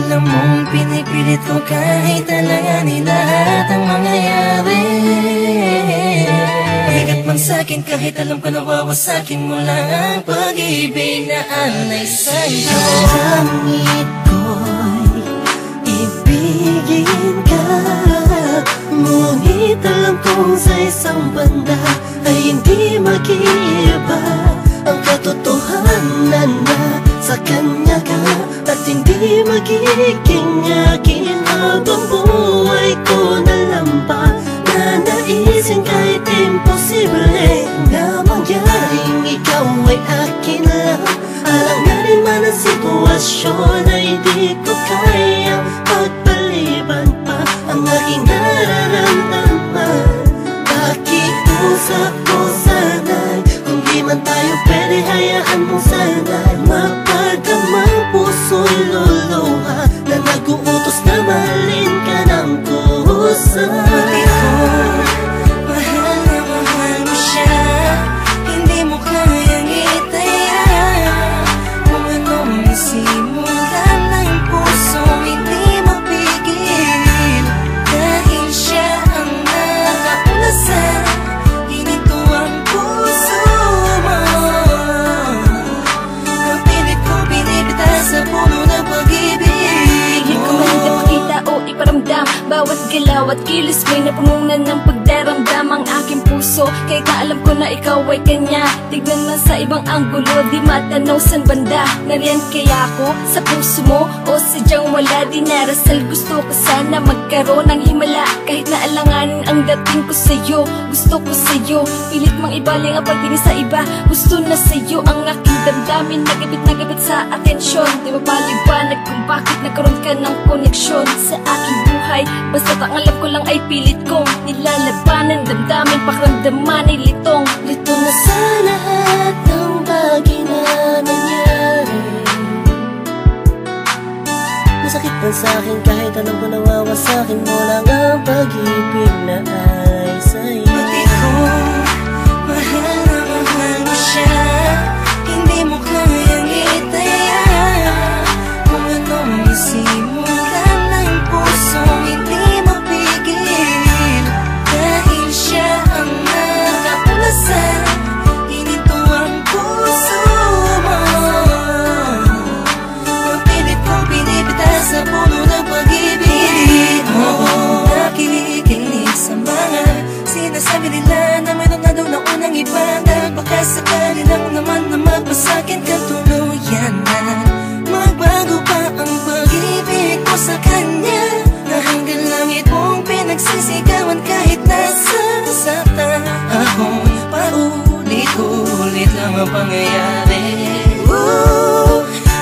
Alam mong pinipilit ko kahit alanganin lahat ang mangyayari. Bigat man sa'kin kahit alam ko na wawasakin mo lang ang pag-ibig na alay sa'yo. Langit ko'y ibigin ka, ngunit alam kong sa isang banda ay hindi mag-iiba ang katotohanan na sa kanya ka, at hindi magiging akin habang buhay ko na lampa. Nanaisin kahit imposible na mangyaring ikaw ay akin lang. Alanganin man ang sitwasyon ay di ko kayang pagpaliban pa ang aking nararamdaman. Pakiusap ko sana'y kung di man tayo pwede, hayaan mo sana'y mapadamang puso'y luluha na nag-uutos na mahalin ka ng kusa. Mahal na mahal mo siya, hindi mo kayang itaya. Kung anong nasimulan ng puso, hindi mapigil. Dahil siya ang nakakulasan, ginito ang puso mo. Kapilit ko binibita sa puno ng pag-ibig. Hindi ko man ipakita o iparamdam, bawat galaw at kilos mo'y napununan ng pagdaramdam ang aking puso. Kahit na alam ko na ikaw ay kanya, tignan man sa ibang anggulo, di matanaw san banda. Nariyan kaya ako sa puso mo o sadyang wala? Di narasal, gusto ko sana magkaroon ng himala. Kahit na alanganin ang dating ko sa'yo, gusto ko sa'yo. Pilit mang ibaling ang pagtingin sa iba, gusto na sa'yo ang aking damdamin. Nagabit sa atensyon, di mapaliwanag kung bakit nagkaroon ka ng koneksyon sa aking buhay. Basta't ang alam ko lang ay pilit kong nilalabanan, damdamin, pakiramdaman ay litong. Lito na sa lahat ng bagay na nangyari. Masakit man sa'kin kahit alam ko na wawasakin mo lang ang pag-ibig na ay sa'yo. Batid ko, mahal na mahal mo siya, hindi mo kayang itaya. Kung anong nasimulan ng puso, hindi mapigil. Dahil siya ang nakakulasan, ginito ang puso mo. Kapilit ko binibita sa puno ng pag-ibig mo. Nakikinig sa mga sinasabi nila na mayroon na daw na unang iba. Baka sakali lang naman na magpasakin ka tuluyan na magbago pa ang pag-ibig ko sa kanya, na hanggang langit mong pinagsisigawan kahit nasa sakta ako. Paulit-ulit lang ang pangyayari.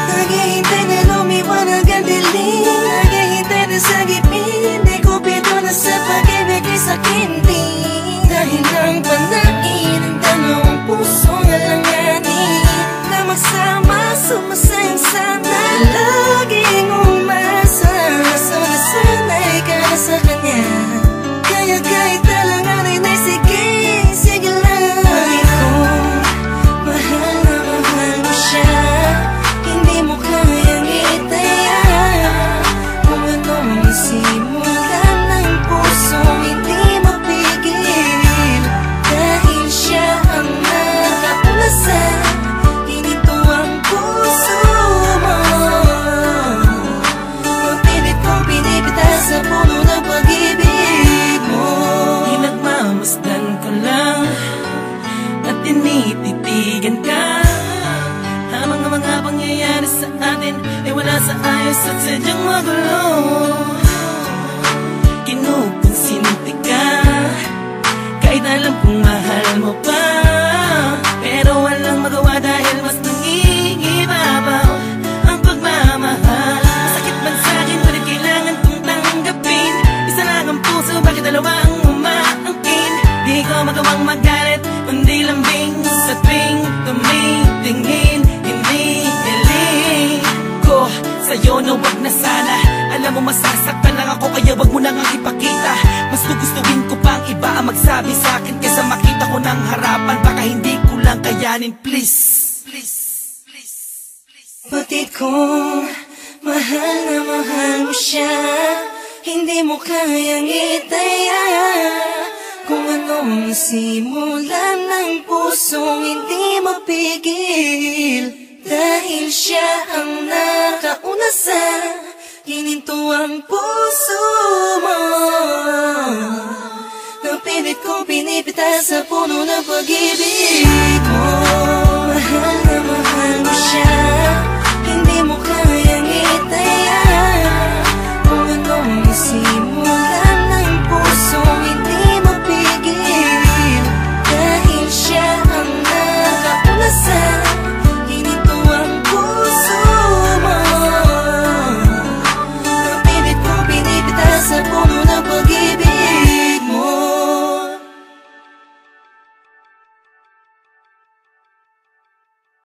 Naghihintay na lumiwanag ang dilim, naghihintay na sa gipin, di ko pito na sa pag-ibig ay sakin din. Dahil ang panain ng dalawang pusong alanganin na magsama, sumasayang sana, laging umasa. Nasanay ka na sa kanya, kaya kahit alanganin ay sige, sige lang. Bakit ko, mahal na mahal mo siya, hindi mo kayang itaya. Kung anong nasimulan ng puso, hindi mapigil. Dahil siya ang nakakulasan, ginito ang puso mo. Mapilit kong binibita sa puno ng pag-ibig mo. Pinagmamasdan ko lang at tinititigan ka. Ang mga pangyayari sa atin ay wala sa ayos at sadyang magulo. Kinukonsinti ka kahit alam kong mahal mo pa, pero walang magawa dahil mas nangingibabaw ang pagmamahal. Masakit man sa'kin ngunit kailangan kong tanggapin. Isa lang ang puso, bakit dalawa ang umaangkin? Di ko magawang magalit, kundi lambing sa tuwing tumitingin. Hindi hiling ko sa'yo na wag na sana. Alam mo masasaktan lang ako, kaya wag mo nang ipakita. Mas gugustuhin ko pang iba ang magsabi sa'kin kaysa makita ko ng harapan. Baka hindi ko lang kayanin, please. Batid ko, Mahal na mahal mo siya, hindi mo kayang itaya. Kung anong nasimulan ng pusong hindi mapigil, dahil siya ang nakauna sa ginintuang puso mo. Napilit kong pinipita sa puno ng pag-ibig mo.